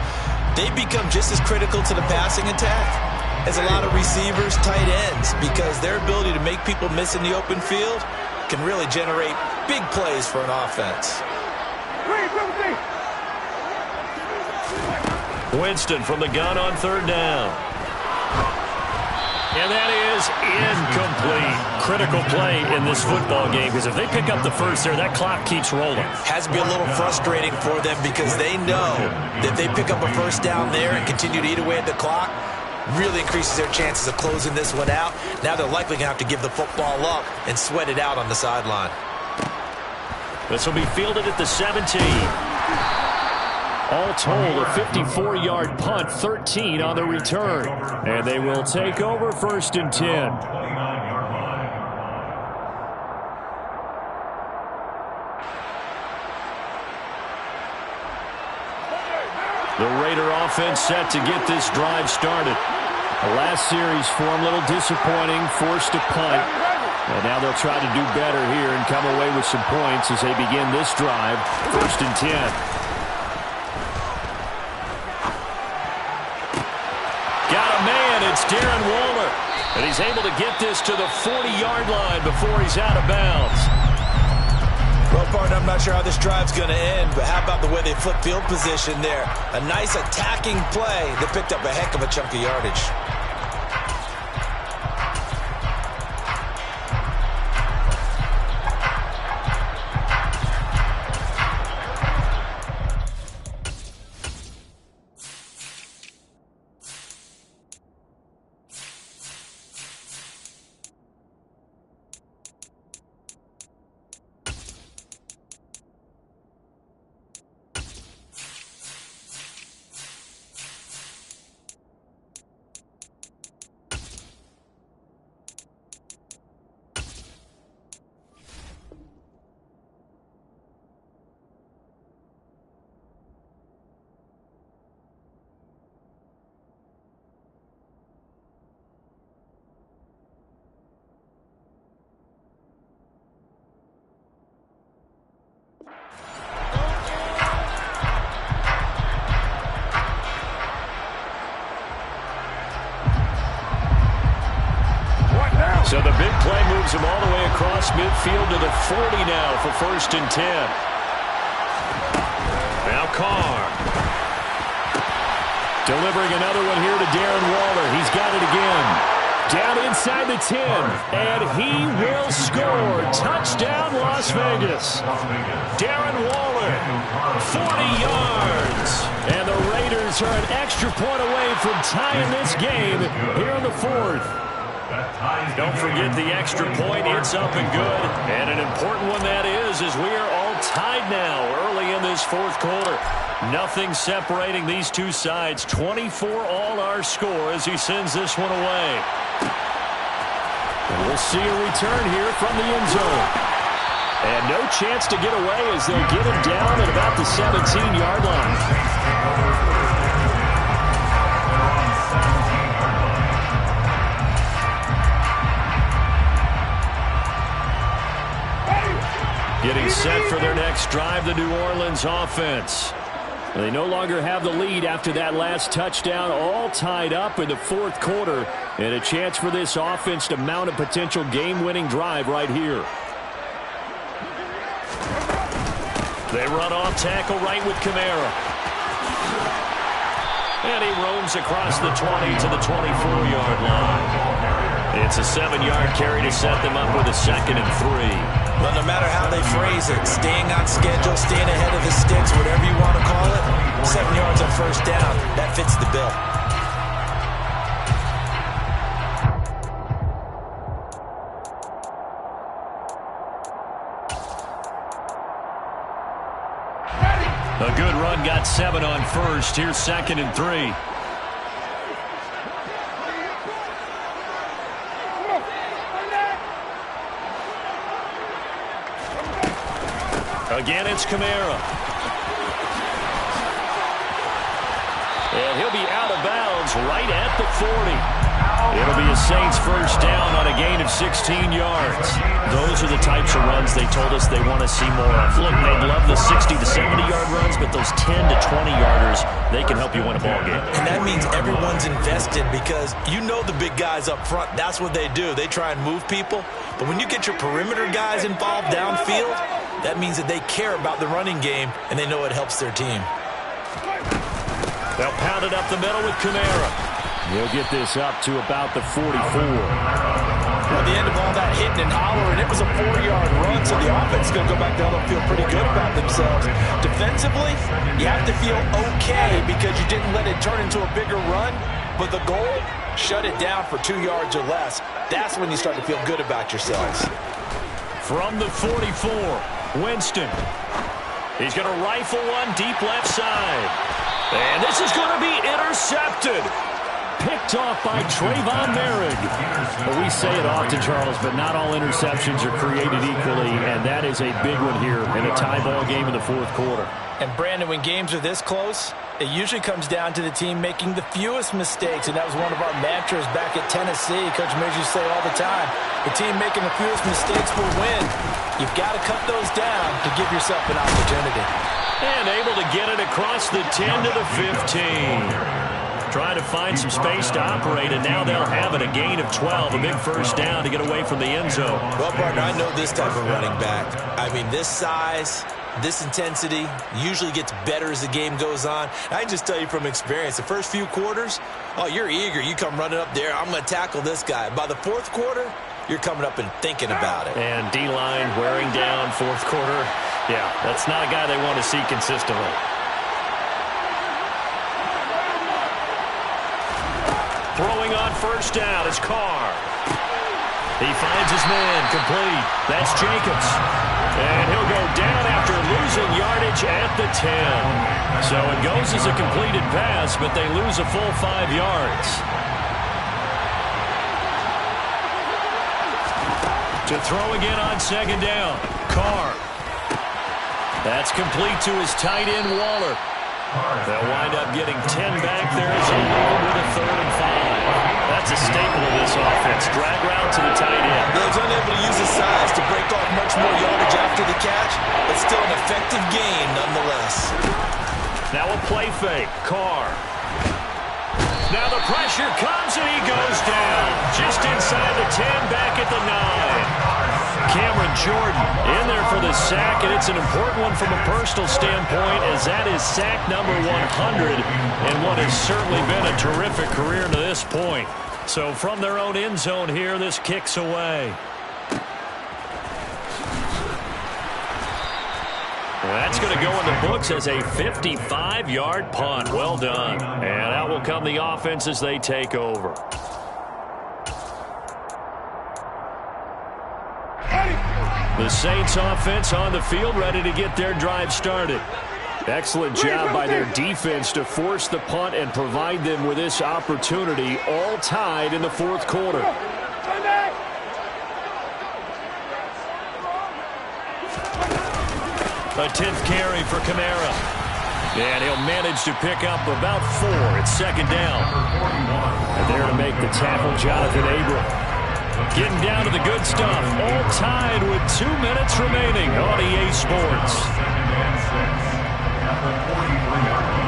They become just as critical to the passing attack as a lot of receivers, tight ends, because their ability to make people miss in the open field can really generate big plays for an offense. Winston from the gun on 3rd down. And that is incomplete. Critical play in this football game, because if they pick up the first there, that clock keeps rolling. Has to be a little frustrating for them because they know that if they pick up a 1st down there and continue to eat away at the clock, really increases their chances of closing this one out. Now they're likely going to have to give the football up and sweat it out on the sideline. This will be fielded at the 17. All told, a 54-yard punt, 13 on the return. And they will take over 1st and 10. The Raider offense set to get this drive started. The last series for them, a little disappointing, forced a punt. And now they'll try to do better here and come away with some points as they begin this drive, 1st and 10. It's Darren Waller, and he's able to get this to the 40-yard line before he's out of bounds. Well, partner, I'm not sure how this drive's going to end, but how about the way they flip field position there? A nice attacking play that picked up a heck of a chunk of yardage. So the big play moves him all the way across midfield to the 40 now for 1st and 10. Now Carr. Delivering another one here to Darren Waller. He's got it again. Down inside the 10. And he will score. Touchdown, Las Vegas. Darren Waller, 40 yards. And the Raiders are an extra point away from tying this game here in the 4th. Don't forget the extra point. It's up and good. And an important one that is, as we are all tied now early in this fourth quarter. Nothing separating these two sides. 24 all our score as he sends this one away. And we'll see a return here from the end zone. And no chance to get away as they'll get him down at about the 17-yard line. Getting set for their next drive, the New Orleans offense. They no longer have the lead after that last touchdown, all tied up in the fourth quarter, and a chance for this offense to mount a potential game-winning drive right here. They run off tackle right with Kamara. And he roams across the 20 to the 24-yard line. It's a 7-yard carry to set them up with a 2nd and 3. Well, no matter how they phrase it, staying on schedule, staying ahead of the sticks, whatever you want to call it, 7 yards on first down, that fits the bill. A good run got 7 on first. Here's 2nd and 3. Again, it's Kamara. And he'll be out of bounds right at the 40. It'll be a Saints first down on a gain of 16 yards. Those are the types of runs they told us they want to see more of. Look, they'd love the 60 to 70-yard runs, but those 10 to 20-yarders, they can help you win a ball game. And that means everyone's invested because you know the big guys up front, that's what they do. They try and move people. But when you get your perimeter guys involved downfield, that means that they care about the running game, and they know it helps their team. They'll pound it up the middle with Kamara. He'll get this up to about the 44. At the end of all that hitting and hollering, it was a 4-yard run, so the offense is going to go back down and feel pretty good about themselves. Defensively, you have to feel okay because you didn't let it turn into a bigger run, but the goal, shut it down for 2 yards or less. That's when you start to feel good about yourselves. From the 44, Winston. He's going to rifle one deep left side. And this is going to be intercepted. Picked off by Trayvon Merrick. Well, we say it often, Charles, but not all interceptions are created equally, and that is a big one here in a tie ball game in the fourth quarter. And, Brandon, when games are this close, it usually comes down to the team making the fewest mistakes, and that was one of our mantras back at Tennessee. Coach Mears used to say all the time, the team making the fewest mistakes will win. You've got to cut those down to give yourself an opportunity. And able to get it across the 10 to the 15. Trying to find some space to operate, and now they'll have it, a gain of 12, a big first down to get away from the end zone. Well, partner, I know this type of running back. I mean, this size, this intensity usually gets better as the game goes on. I can just tell you from experience, the first few quarters, oh, you're eager. You come running up there, I'm going to tackle this guy. By the fourth quarter, you're coming up and thinking about it. And D-line wearing down fourth quarter. Yeah, that's not a guy they want to see consistently. Throwing on first down is Carr. He finds his man, complete. That's Jacobs. And he'll go down after losing yardage at the 10. So it goes as a completed pass, but they lose a full 5 yards. To throw again on second down, Carr. That's complete to his tight end, Waller. They'll wind up getting 10 back there as they lead with a 3rd and 5. That's a staple of this offense. Drag route to the tight end. He was unable to use his size to break off much more yardage after the catch, but still an effective gain nonetheless. Now a play fake. Carr. Now the pressure comes and he goes down. Just inside the 10, back at the 9. Cameron Jordan in there for the sack, and it's an important one from a personal standpoint as that is sack number 100 and what has certainly been a terrific career to this point. So from their own end zone here, this kicks away. That's going to go in the books as a 55-yard punt. Well done. And out will come the offense as they take over. The Saints offense on the field, ready to get their drive started. Excellent job by their defense to force the punt and provide them with this opportunity, all tied in the fourth quarter. A 10th carry for Kamara. And he'll manage to pick up about 4. It's second down. And there to make the tackle, Jonathan Abram. Getting down to the good stuff. All tied with 2 minutes remaining on EA Sports. Second and 6 at the 43-yard line.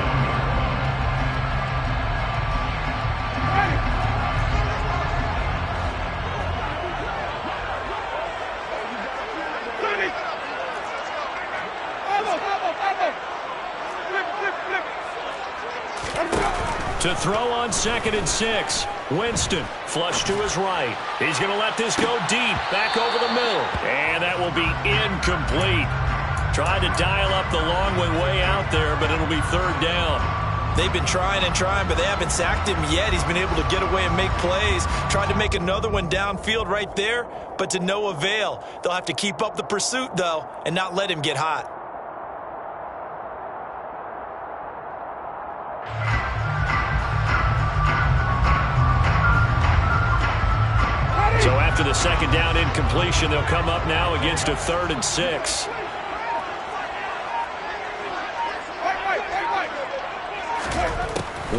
To throw on 2nd and 6. Winston, flush to his right. He's going to let this go deep, back over the middle. And that will be incomplete. Tried to dial up the long way out there, but it'll be third down. They've been trying and trying, but they haven't sacked him yet. He's been able to get away and make plays. Tried to make another one downfield right there, but to no avail. They'll have to keep up the pursuit, though, and not let him get hot. So after the second down incompletion, they'll come up now against a 3rd and 6.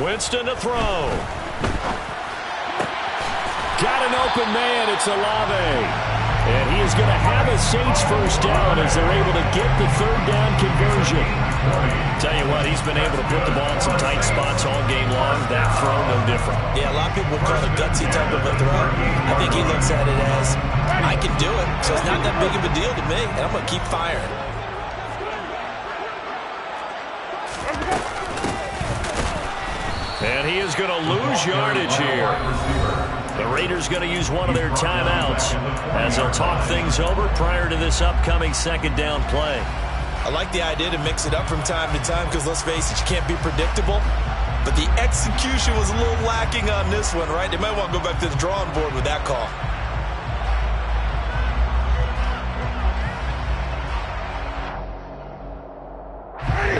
Winston to throw. Got an open man. It's Olave. And he is going to have a Saints first down as they're able to get the 3rd down conversion. Tell you what, he's been able to put the ball in some tight spots all game long. That throw, no different. Yeah, a lot of people call it a gutsy type of a throw. I think he looks at it as, I can do it, so it's not that big of a deal to me, and I'm going to keep firing. And he is going to lose yardage here. The Raiders going to use one of their timeouts as they'll talk things over prior to this upcoming second down play. I like the idea to mix it up from time to time because, let's face it, you can't be predictable. But the execution was a little lacking on this one, right? They might want to go back to the drawing board with that call.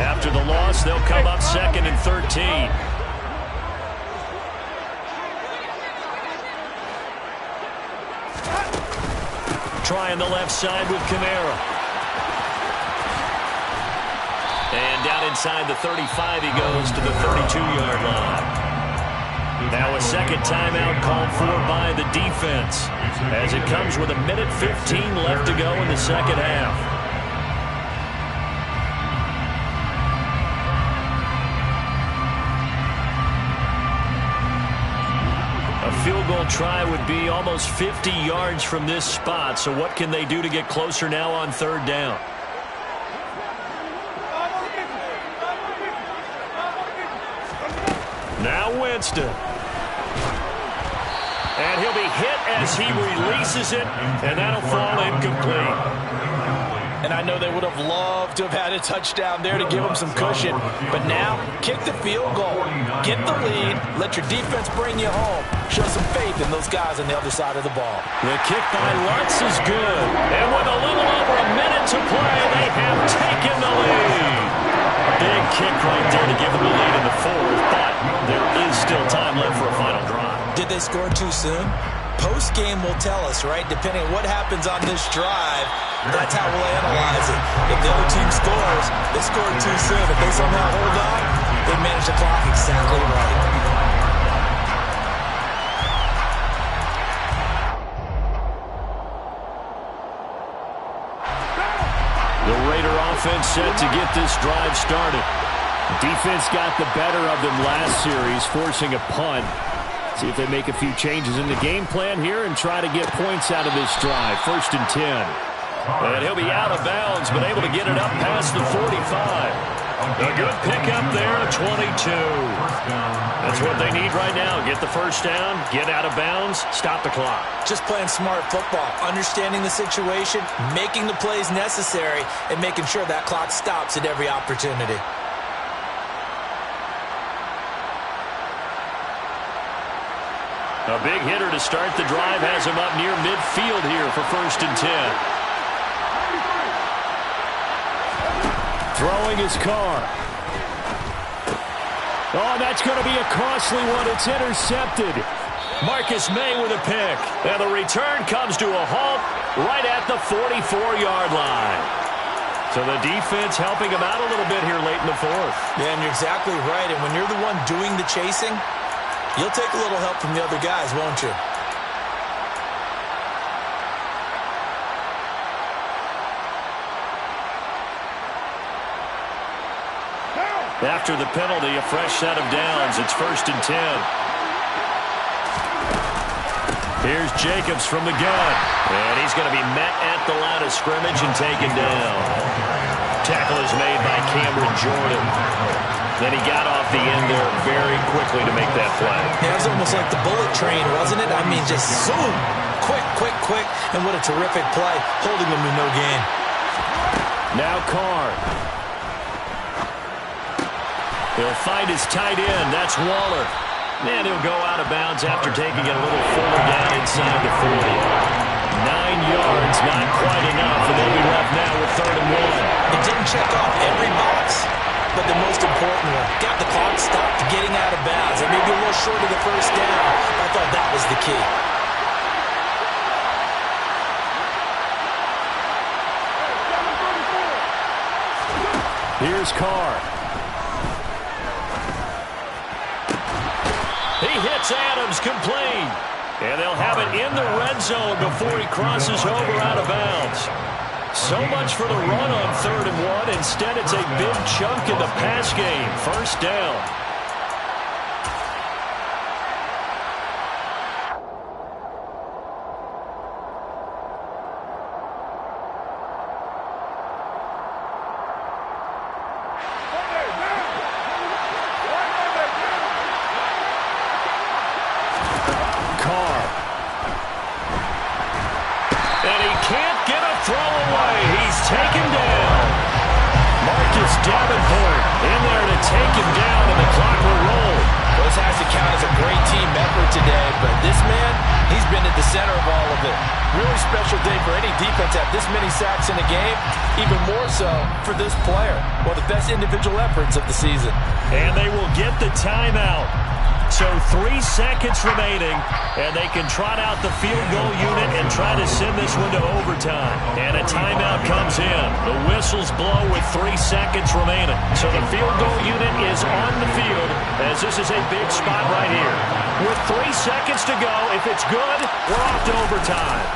After the loss, they'll come up 2nd and 13. Trying the left side with Kamara. And down inside the 35, he goes to the 32-yard line. Now a second timeout called for by the defense as it comes with 1:15 left to go in the second half. A field goal try would be almost 50 yards from this spot, so what can they do to get closer now on 3rd down? Now Winston. And he'll be hit as he releases it, and that'll fall incomplete. And I know they would have loved to have had a touchdown there to give them some cushion. But now, kick the field goal. Get the lead. Let your defense bring you home. Show some faith in those guys on the other side of the ball. The kick by Lutz is good. And with a little over a minute to play, they have taken the lead. Big kick right there to give them the lead in the 4th, but there is still time left for a final drive. Did they score too soon? Post-game will tell us, right? Depending on what happens on this drive, that's how we'll analyze it. If the other team scores, they scored too soon. If they somehow hold on, they manage the clock exactly right. The Raider offense set to get this drive started. Defense got the better of them last series, forcing a punt. See if they make a few changes in the game plan here and try to get points out of this drive. 1st and 10. And he'll be out of bounds, but able to get it up past the 45. A good pickup there at 22. That's what they need right now. Get the first down, get out of bounds, stop the clock. Just playing smart football, understanding the situation, making the plays necessary, and making sure that clock stops at every opportunity. A big hitter to start the drive has him up near midfield here for 1st and 10. Throwing his car. Oh, that's going to be a costly one. It's intercepted. Marcus May with a pick. And the return comes to a halt right at the 44-yard line. So the defense helping him out a little bit here late in the fourth. Yeah, and you're exactly right. And when you're the one doing the chasing, you'll take a little help from the other guys, won't you? After the penalty, a fresh set of downs. It's 1st and 10. Here's Jacobs from the gun. And he's going to be met at the line of scrimmage and taken down. Tackle is made by Cameron Jordan. Then he got off the end there very quickly to make that play. Yeah, it was almost like the bullet train, wasn't it? I mean, just zoom. Quick, quick, quick. And what a terrific play, holding him to no gain. Now Carr. He'll find his tight end. That's Waller. And he'll go out of bounds after taking it a little further down inside the 40. 9 yards, not quite enough. And they'll be left now with 3rd and 1. It didn't check off every box, but the most important one. Got the clock stopped, getting out of bounds. It may be a little short of the first down. I thought that was the key. Here's Carr. He hits Adams complete. And they'll have it in the red zone before he crosses over out of bounds. So much for the run on 3rd and 1. Instead, it's a big chunk in the pass game. 1st down. Sacks in a game, even more so for this player. One of the best individual efforts of the season. And they will get the timeout. So 3 seconds remaining, and they can trot out the field goal unit and try to send this one to overtime. And a timeout comes in. The whistles blow with 3 seconds remaining. So the field goal unit is on the field as this is a big spot right here. With 3 seconds to go, if it's good, we're off to overtime.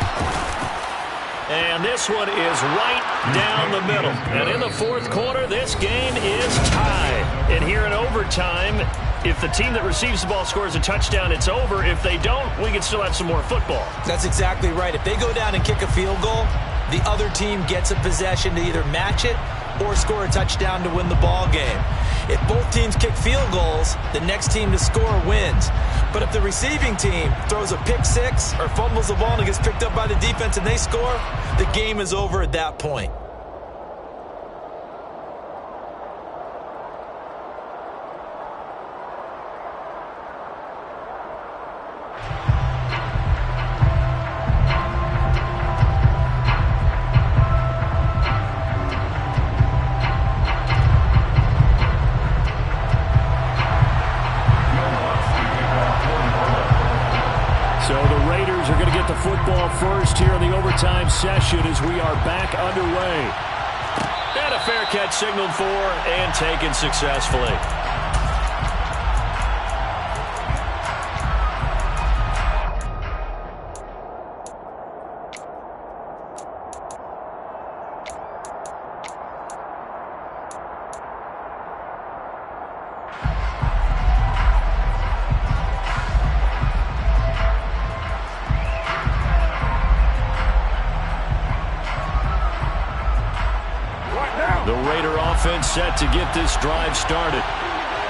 And this one is right down the middle. And in the 4th quarter, this game is tied. And here in overtime, if the team that receives the ball scores a touchdown, it's over. If they don't, we can still have some more football. That's exactly right. If they go down and kick a field goal, the other team gets a possession to either match it or score a touchdown to win the ball game. If both teams kick field goals, the next team to score wins. But if the receiving team throws a pick six or fumbles the ball and it gets picked up by the defense and they score, the game is over at that point. Football first here in the overtime session as we are back underway. And a fair catch signaled for and taken successfully. Set to get this drive started.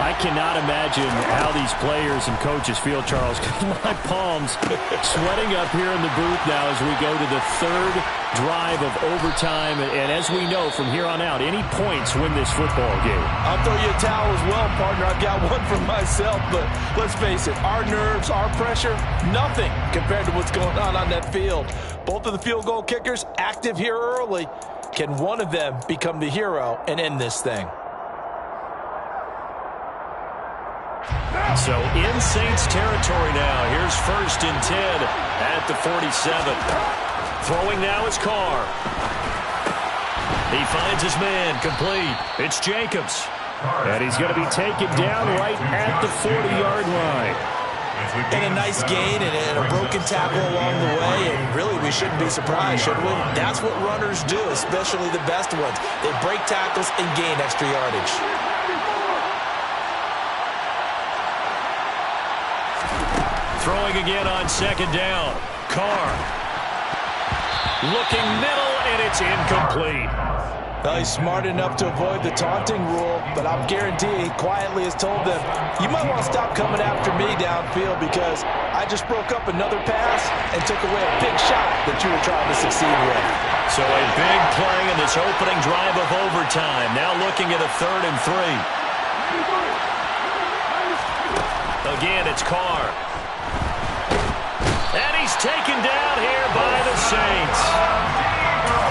I cannot imagine how these players and coaches feel, Charles, because my palms sweating up here in the booth now as we go to the 3rd drive of overtime. And as we know, from here on out, any points win this football game. I'll throw you a towel as well, partner. I've got one for myself, but let's face it, our nerves, our pressure, nothing compared to what's going on that field. Both of the field goal kickers active here early. Can one of them become the hero and end this thing? So in Saints territory now. Here's 1st and 10 at the 47. Throwing now is Carr. He finds his man, complete. It's Jacobs. And he's going to be taken down right at the 40-yard line. And a nice gain and a broken tackle along the way, and really we shouldn't be surprised, should we? That's what runners do, especially the best ones. They break tackles and gain extra yardage. Throwing again on 2nd down. Carr. Looking middle, and it's incomplete. Well, he's smart enough to avoid the taunting rule, but I'm guaranteeing he quietly has told them, you might want to stop coming after me downfield because I just broke up another pass and took away a big shot that you were trying to succeed with. So a big play in this opening drive of overtime. Now looking at a 3rd and 3. Again, it's Carr. And he's taken down here by the Saints.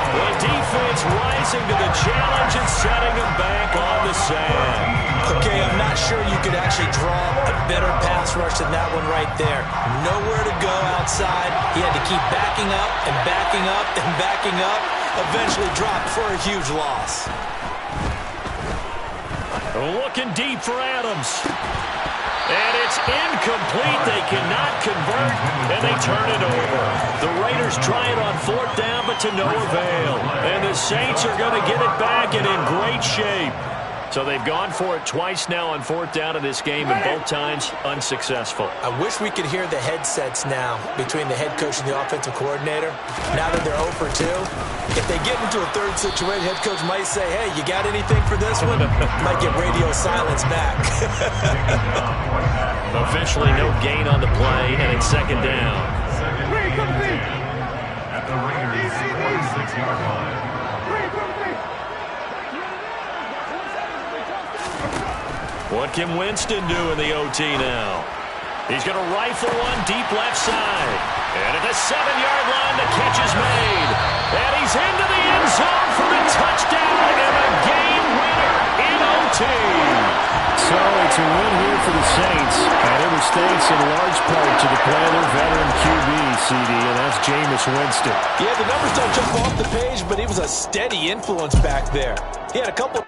The defense rising to the challenge and setting him back on the sand. Okay, I'm not sure you could actually draw a better pass rush than that one right there. Nowhere to go outside. He had to keep backing up and backing up and backing up. Eventually dropped for a huge loss. Looking deep for Adams. And it's incomplete. They cannot convert, and they turn it over. The Raiders try it on 4th down, but to no avail. And the Saints are going to get it back and in great shape. So they've gone for it twice now on 4th down in this game, and both times unsuccessful. I wish we could hear the headsets now between the head coach and the offensive coordinator. Now that they're 0 for 2, if they get into a 3rd situation, head coach might say, hey, you got anything for this one? Might get radio silence back. Officially no gain on the play, and it's 2nd down. At the Raiders' 46-yard line. What can Winston do in the OT now? He's going to rifle one deep left side. And at the 7-yard line, the catch is made. And he's into the end zone for the touchdown and a game winner in OT. So it's a win here for the Saints, and it was thanks in large part to the play of their veteran QB, CD, and that's Jameis Winston. Yeah, the numbers don't jump off the page, but he was a steady influence back there. He had a couple...